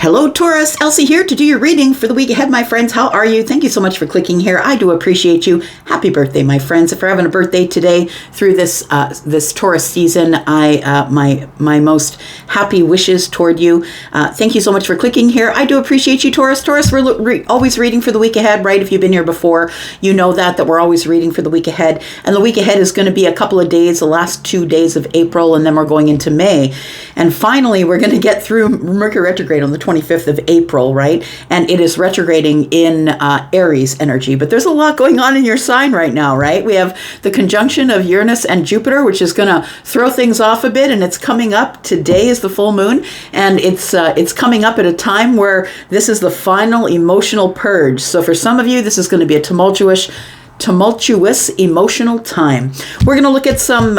Hello, Taurus. Elsie here to do your reading for the week ahead, my friends. How are you? Thank you so much for clicking here. I do appreciate you. Happy birthday, my friends. If you're having a birthday today through this Taurus season, my most happy wishes toward you. Thank you so much for clicking here. I do appreciate you, Taurus. Taurus, we're always reading for the week ahead, right? If you've been here before, you know that we're always reading for the week ahead. And the week ahead is going to be a couple of days, the last 2 days of April, and then we're going into May. And finally, we're going to get through Mercury retrograde on the 25th of April, right? And it is retrograding in Aries energy. But there's a lot going on in your sign right now, right? We have the conjunction of Uranus and Jupiter, which is going to throw things off a bit. And it's coming up. Today is the full moon. And it's coming up at a time where this is the final emotional purge. So for some of you, this is going to be a tumultuous emotional time. We're going to look at some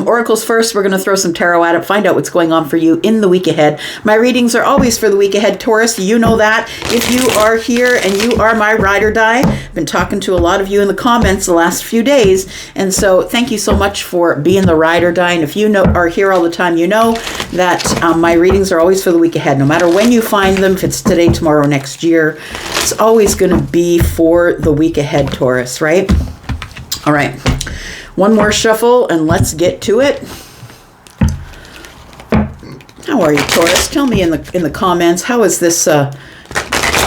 oracles first. We're going to throw some tarot at it, find out what's going on for you in the week ahead. My readings are always for the week ahead, Taurus. You know that. If you are here and you are my ride or die, I've been talking to a lot of you in the comments the last few days. And so thank you so much for being the ride or die. And if you are here all the time, you know that my readings are always for the week ahead. No matter when you find them, if it's today, tomorrow, next year, it's always going to be for the week ahead, Taurus. Right? All right. One more shuffle and let's get to it. How are you, Taurus? Tell me in the comments, how is this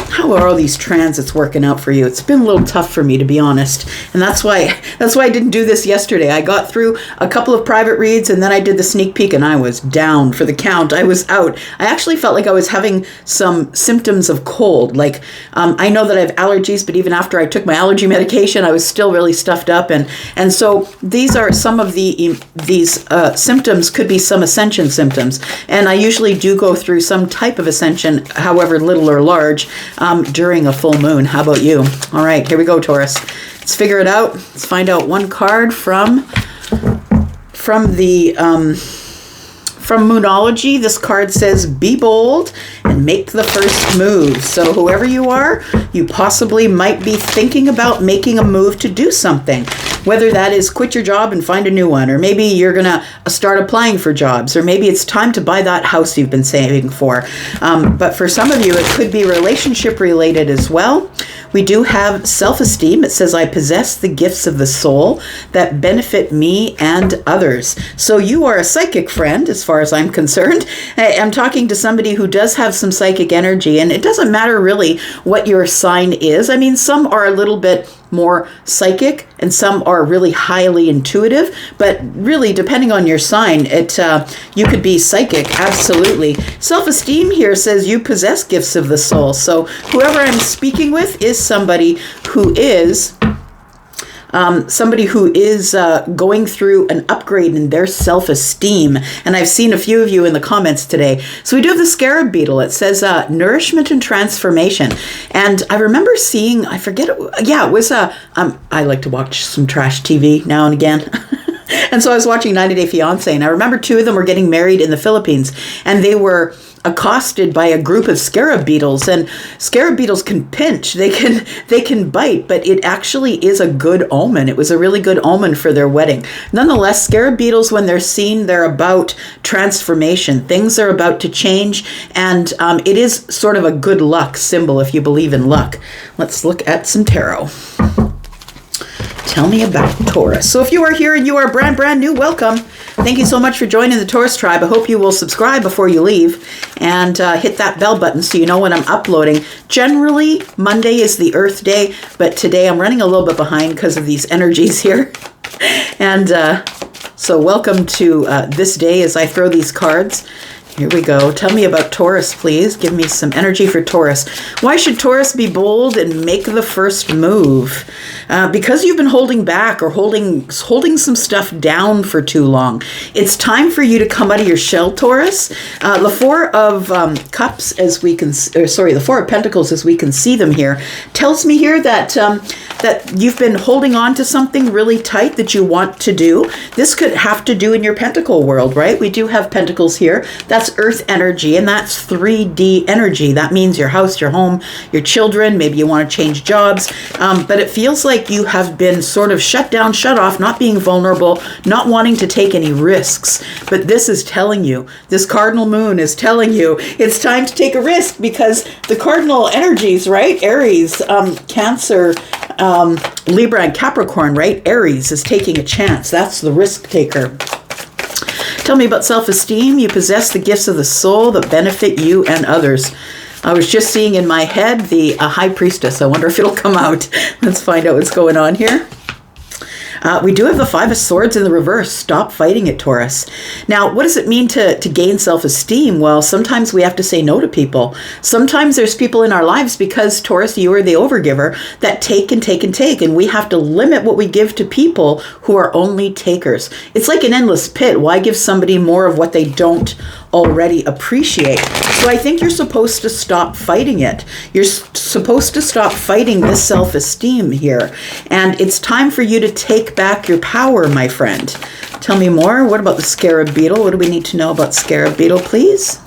how are all these transits working out for you? It's been a little tough for me, to be honest. And that's why I didn't do this yesterday. I got through a couple of private reads and then I did the sneak peek and I was down for the count. I was out. I actually felt like I was having some symptoms of cold. Like, I know that I have allergies, but even after I took my allergy medication, I was still really stuffed up. And so these are some of these symptoms could be some ascension symptoms. And I usually do go through some type of ascension, however little or large, during a full moon. How about you? All right, here we go, Taurus. Let's figure it out. Let's find out one card from Moonology. This card says, be bold and make the first move. So whoever you are, you possibly might be thinking about making a move to do something. Whether that is quit your job and find a new one, or maybe you're going to start applying for jobs, or maybe it's time to buy that house you've been saving for. But for some of you, it could be relationship related as well. We do have self-esteem. It says, I possess the gifts of the soul that benefit me and others. So you are a psychic friend, as far as I'm concerned. I'm talking to somebody who does have some psychic energy, and it doesn't matter really what your sign is. I mean, some are a little bit more psychic and some are really highly intuitive, but really depending on your sign, you could be psychic. Absolutely. Self-esteem here says you possess gifts of the soul. So whoever I'm speaking with is somebody who is going through an upgrade in their self-esteem. And I've seen a few of you in the comments today. So we do have the scarab beetle. It says nourishment and transformation. And I remember seeing, I forget, it was, I like to watch some trash TV now and again. And so I was watching 90 Day Fiancé, and I remember 2 of them were getting married in the Philippines, and they were accosted by a group of scarab beetles. And scarab beetles can pinch, they can bite, but it actually is a good omen. It was a really good omen for their wedding. Nonetheless, scarab beetles, when they're seen, they're about transformation. Things are about to change, and it is sort of a good luck symbol if you believe in luck. Let's look at some tarot. Tell me about Taurus. So if you are here and you are brand new, welcome. Thank you so much for joining the Taurus tribe. I hope you will subscribe before you leave and hit that bell button so you know when I'm uploading. Generally, Monday is the Earth Day, but today I'm running a little bit behind because of these energies here. And so welcome to this day as I throw these cards. Here we go. Tell me about Taurus, please. Give me some energy for Taurus. Why should Taurus be bold and make the first move? Because you've been holding back or holding some stuff down for too long. It's time for you to come out of your shell, Taurus. The Four of Cups, the Four of Pentacles, as we can see them here, tells me here that you've been holding on to something really tight that you want to do. This could have to do in your pentacle world, right? We do have pentacles here. That's That's earth energy, and that's 3D energy. That means your house, your home, your children. Maybe you want to change jobs. But it feels like you have been sort of shut down, shut off, not being vulnerable, not wanting to take any risks. But this is telling you, this cardinal moon is telling you, it's time to take a risk, because the cardinal energies, right? Aries, Cancer, Libra, and Capricorn, right? Aries is taking a chance. That's the risk taker. Tell me about self-esteem. You possess the gifts of the soul that benefit you and others. I was just seeing in my head the High Priestess. I wonder if it'll come out. Let's find out what's going on here. We do have the Five of Swords in the reverse. Stop fighting it, Taurus. Now, what does it mean to gain self-esteem? Well, sometimes we have to say no to people. Sometimes there's people in our lives, because, Taurus, you are the overgiver, that take and take and take. And we have to limit what we give to people who are only takers. It's like an endless pit. Why give somebody more of what they don't already appreciate? So I think you're supposed to stop fighting it. You're supposed to stop fighting this self-esteem here. And it's time for you to take back your power, my friend. Tell me more. What about the scarab beetle? What do we need to know about scarab beetle, please?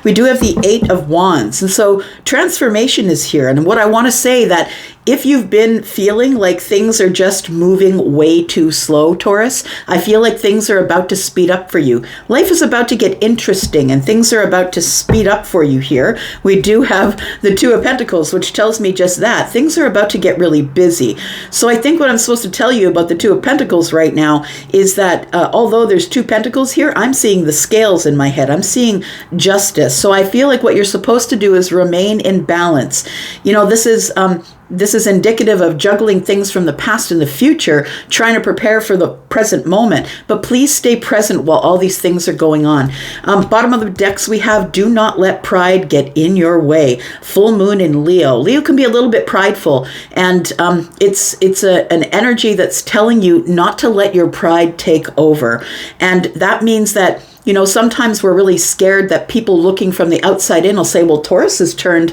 We do have the Eight of Wands. And so transformation is here. And what I want to say, that if you've been feeling like things are just moving way too slow, Taurus, I feel like things are about to speed up for you. Life is about to get interesting, and things are about to speed up for you here. We do have the Two of Pentacles, which tells me just that. Things are about to get really busy. So I think what I'm supposed to tell you about the Two of Pentacles right now is that although there's two pentacles here, I'm seeing the scales in my head. I'm seeing justice. So I feel like what you're supposed to do is remain in balance. You know, this is indicative of juggling things from the past and the future, trying to prepare for the present moment. But please stay present while all these things are going on. Bottom of the decks, we have do not let pride get in your way. Full moon in Leo. Leo can be a little bit prideful, and it's an energy that's telling you not to let your pride take over. And that means that, you know, sometimes we're really scared that people looking from the outside in will say, well, Taurus is turned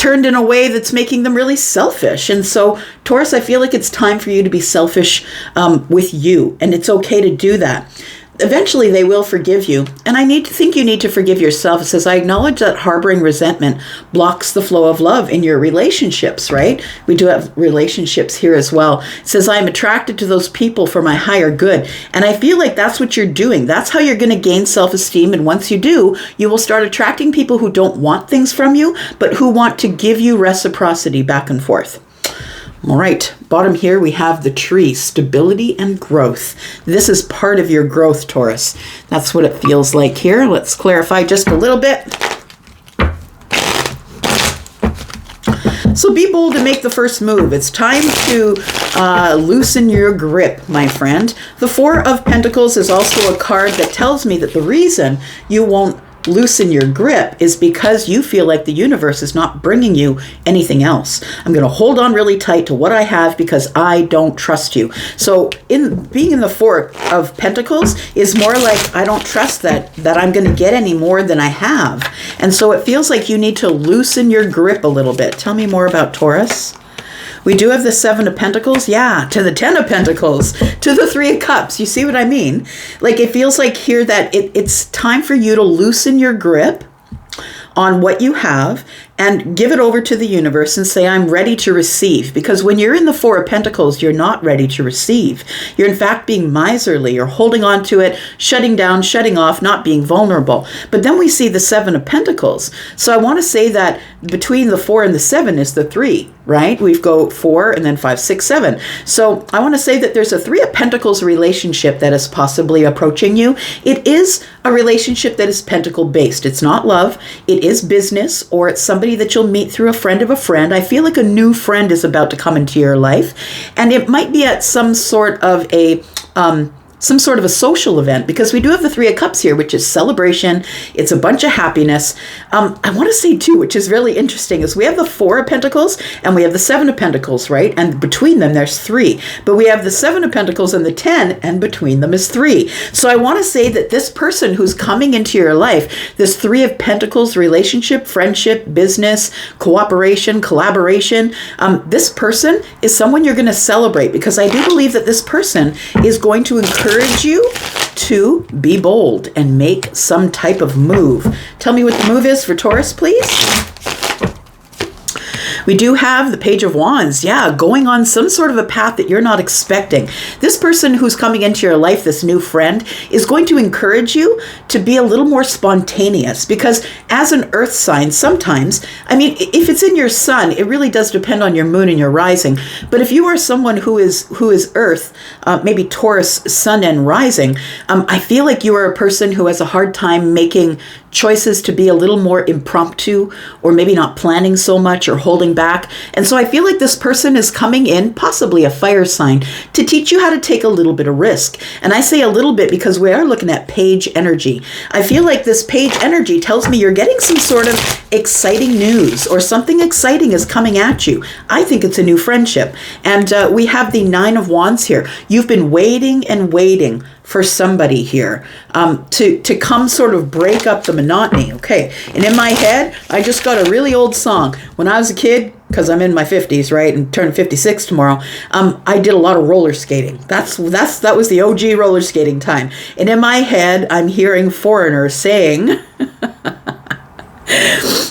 in a way that's making them really selfish. And so, Taurus, I feel like it's time for you to be selfish with you. And it's okay to do that. Eventually, they will forgive you. And think you need to forgive yourself. It says, I acknowledge that harboring resentment blocks the flow of love in your relationships, right? We do have relationships here as well. It says, I am attracted to those people for my higher good. And I feel like that's what you're doing. That's how you're going to gain self-esteem. And once you do, you will start attracting people who don't want things from you, but who want to give you reciprocity back and forth. All right, bottom here we have the tree, stability and growth. This is part of your growth, Taurus. That's what it feels like here. Let's clarify just a little bit. So be bold and make the first move. It's time to loosen your grip, my friend. The Four of Pentacles is also a card that tells me that the reason you won't loosen your grip is because you feel like the universe is not bringing you anything else. I'm going to hold on really tight to what I have because I don't trust you. So being in the Four of Pentacles is more like I don't trust that I'm going to get any more than I have. And so it feels like you need to loosen your grip a little bit. Tell me more about Taurus. We do have the Seven of Pentacles, yeah, to the Ten of Pentacles, to the Three of Cups. You see what I mean? Like, it feels like here that it's time for you to loosen your grip on what you have and give it over to the universe and say, I'm ready to receive. Because when you're in the Four of Pentacles, you're not ready to receive. You're in fact being miserly. You're holding on to it, shutting down, shutting off, not being vulnerable. But then we see the Seven of Pentacles. So I want to say that between the 4 and the 7 is the 3, right? We've go 4 and then 5, 6, 7. So I want to say that there's a Three of Pentacles relationship that is possibly approaching you. It is a relationship that is pentacle based. It's not love. It is business, or it's somebody that you'll meet through a friend of a friend. I feel like a new friend is about to come into your life, and it might be at some sort of a social event, because we do have the Three of Cups here, which is celebration. It's a bunch of happiness. I want to say too, which is really interesting, is we have the Four of Pentacles and we have the Seven of Pentacles, right? And between them, there's 3. But we have the Seven of Pentacles and the 10, and between them is 3. So I want to say that this person who's coming into your life, this Three of Pentacles relationship, friendship, business, cooperation, collaboration, this person is someone you're going to celebrate, because I do believe that this person is going to encourage encourage you to be bold and make some type of move. Tell me what the move is for Taurus, please. We do have the Page of Wands. Yeah, going on some sort of a path that you're not expecting. This person who's coming into your life, this new friend, is going to encourage you to be a little more spontaneous, because as an earth sign, sometimes, I mean, if it's in your sun, it really does depend on your moon and your rising. But if you are someone who is earth, maybe Taurus, sun and rising, I feel like you are a person who has a hard time making choices to be a little more impromptu, or maybe not planning so much or holding back. And so I feel like this person is coming in, possibly a fire sign, to teach you how to take a little bit of risk. And I say a little bit because we are looking at page energy. I feel like this page energy tells me you're getting some sort of exciting news, or something exciting is coming at you. I think it's a new friendship. And we have the Nine of Wands here. You've been waiting and waiting for somebody here to come sort of break up the monotony. Okay, and in my head, I just got a really old song. When I was a kid, because I'm in my 50s, right, and turning 56 tomorrow, I did a lot of roller skating. That was the OG roller skating time. And in my head, I'm hearing foreigners saying,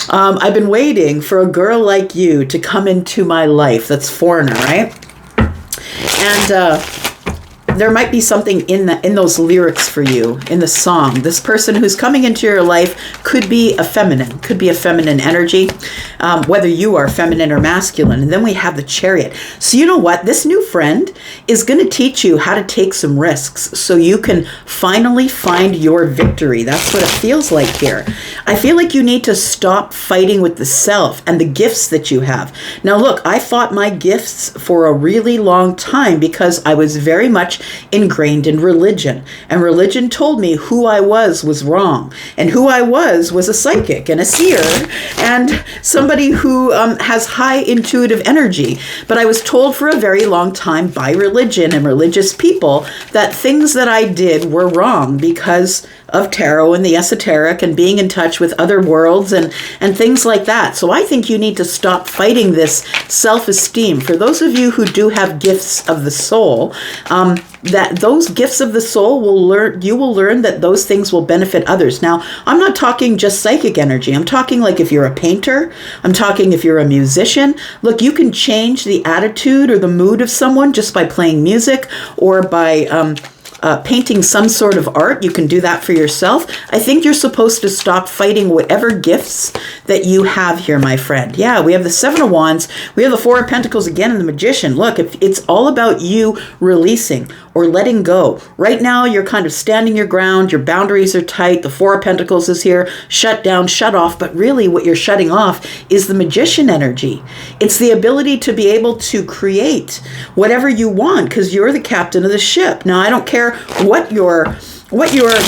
I've been waiting for a girl like you to come into my life. That's foreigner, right? And there might be something in those lyrics for you, in the song. This person who's coming into your life could be a feminine energy, whether you are feminine or masculine. And then we have the Chariot. So you know what? This new friend is going to teach you how to take some risks so you can finally find your victory. That's what it feels like here. I feel like you need to stop fighting with the self and the gifts that you have. Now look, I fought my gifts for a really long time because I was very much ingrained in religion, and religion told me who I was wrong, and who I was a psychic and a seer and somebody who has high intuitive energy. But I was told for a very long time by religion and religious people that things that I did were wrong because of tarot and the esoteric and being in touch with other worlds and things like that. So I think you need to stop fighting this self-esteem. For those of you who do have gifts of the soul, that those gifts of the soul you will learn that those things will benefit others. Now, I'm not talking just psychic energy. I'm talking like if you're a painter, I'm talking if you're a musician. Look, you can change the attitude or the mood of someone just by playing music or by painting some sort of art. You can do that for yourself. I think you're supposed to stop fighting whatever gifts that you have here, my friend. Yeah, we have the Seven of Wands. We have the Four of Pentacles again and the Magician. Look, it's all about you releasing or letting go. Right now, you're kind of standing your ground. Your boundaries are tight. The Four of Pentacles is here. Shut down, shut off. But really what you're shutting off is the Magician energy. It's the ability to be able to create whatever you want because you're the captain of the ship. Now, I don't care what your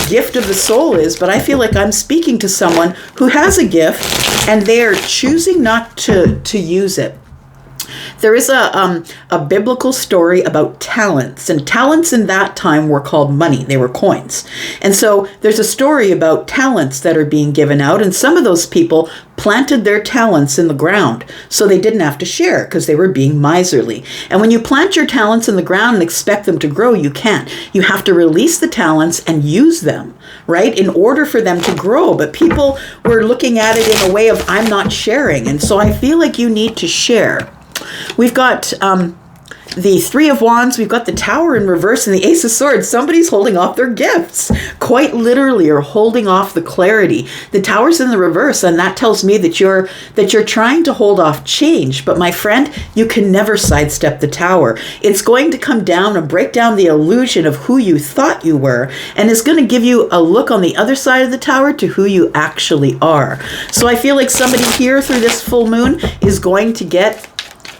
gift of the soul is, but I feel like I'm speaking to someone who has a gift and they're choosing not to use it. There is a biblical story about talents, and talents in that time were called money. They were coins. And so there's a story about talents that are being given out, and some of those people planted their talents in the ground so they didn't have to share because they were being miserly. And when you plant your talents in the ground and expect them to grow, you can't. You have to release the talents and use them, right, in order for them to grow. But people were looking at it in a way of, I'm not sharing. And so I feel like you need to share. We've got the Three of Wands, we've got the Tower in reverse and the Ace of Swords. Somebody's holding off their gifts, quite literally, or holding off the clarity. The Tower's in the reverse, and that tells me that you're trying to hold off change. But my friend, you can never sidestep the Tower. It's going to come down and break down the illusion of who you thought you were, and it's going to give you a look on the other side of the Tower to who you actually are. So I feel like somebody here through this full moon is going to get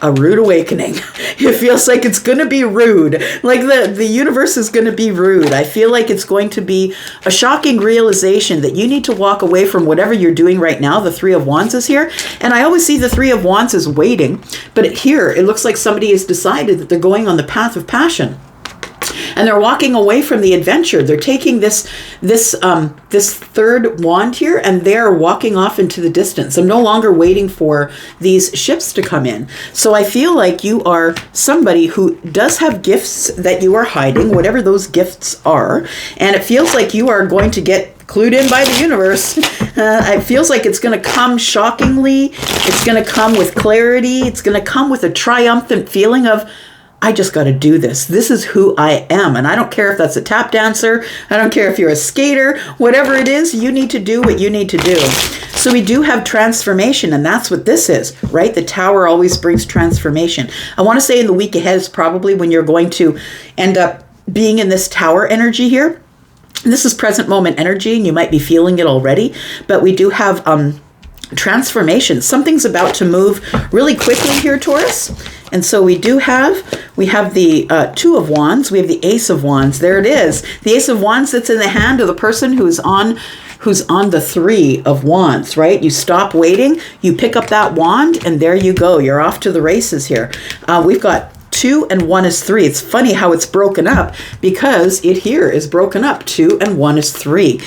a rude awakening. It feels like it's going to be rude. Like the universe is going to be rude. I feel like it's going to be a shocking realization that you need to walk away from whatever you're doing right now. The Three of Wands is here. And I always see the Three of Wands as waiting. But here, it looks like somebody has decided that they're going on the path of passion. and they're walking away from the adventure. They're taking this third wand here, and they're walking off into the distance. I'm no longer waiting for these ships to come in. So I feel like you are somebody who does have gifts that you are hiding, whatever those gifts are, and it feels like you are going to get clued in by the universe. It feels like it's going to come shockingly. It's going to come with clarity. It's going to come with a triumphant feeling of, I just got to do this. This is who I am. And I don't care if that's a tap dancer. I don't care if you're a skater. Whatever it is, you need to do what you need to do. So we do have transformation, and that's what this is, right? The Tower always brings transformation. I want to say in the week ahead is probably when you're going to end up being in this Tower energy here. This is present moment energy, and you might be feeling it already, but we do have transformation. Something's about to move really quickly here, Taurus. And so we have the Two of Wands, we have the Ace of Wands. There it is. The Ace of Wands that's in the hand of the person who's on the Three of Wands, right? You stop waiting, you pick up that wand, and there you go. You're off to the races here. We've got 2 and 1 is 3. It's funny how it's broken up, because it here is broken up. 2 and 1 is 3.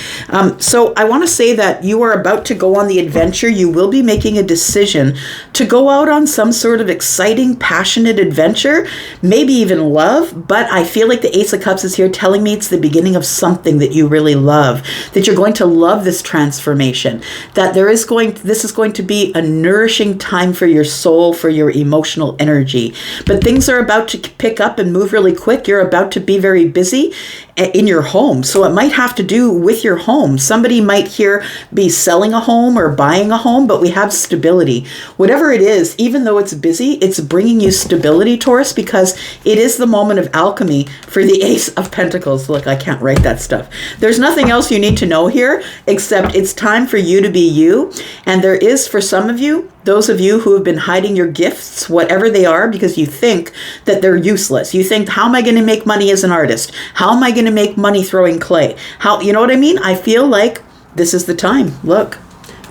So I want to say that you are about to go on the adventure. You will be making a decision to go out on some sort of exciting, passionate adventure, maybe even love. But I feel like the Ace of Cups is here telling me it's the beginning of something that you really love, that you're going to love this transformation, that this is going to be a nourishing time for your soul, for your emotional energy. But things are about to pick up and move really quick. You're about to be very busy in your home. So it might have to do with your home. Somebody might here be selling a home or buying a home, but we have stability. Whatever it is, even though it's busy, it's bringing you stability, Taurus, because it is the moment of alchemy for the Ace of Pentacles. Look, I can't write that stuff. There's nothing else you need to know here, except it's time for you to be you. And there is, for some of you, those of you who have been hiding your gifts, whatever they are, because you think that they're useless. You think, how am I going to make money as an artist? How am I going to make money throwing clay? How, you know what I mean? I feel like this is the time. Look,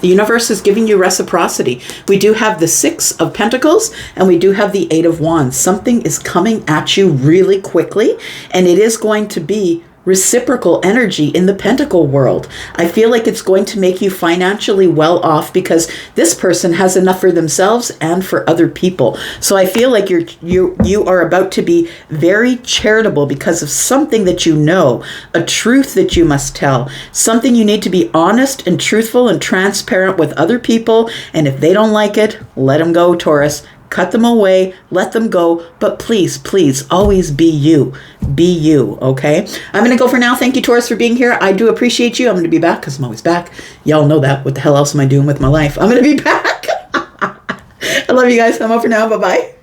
the universe is giving you reciprocity. We do have the 6 of Pentacles, and we do have the 8 of Wands. Something is coming at you really quickly, and it is going to be reciprocal energy in the Pentacle world. I feel like it's going to make you financially well off, because this person has enough for themselves and for other people. So I feel like you are about to be very charitable because of something that you know, a truth that you must tell, something you need to be honest and truthful and transparent with other people. And if they don't like it, let them go, Taurus. Cut them away, let them go, but please, please, always be you. Be you, okay? I'm going to go for now. Thank you, Taurus, for being here. I do appreciate you. I'm going to be back because I'm always back. Y'all know that. What the hell else am I doing with my life? I'm going to be back. I love you guys. I'm over now. Bye-bye.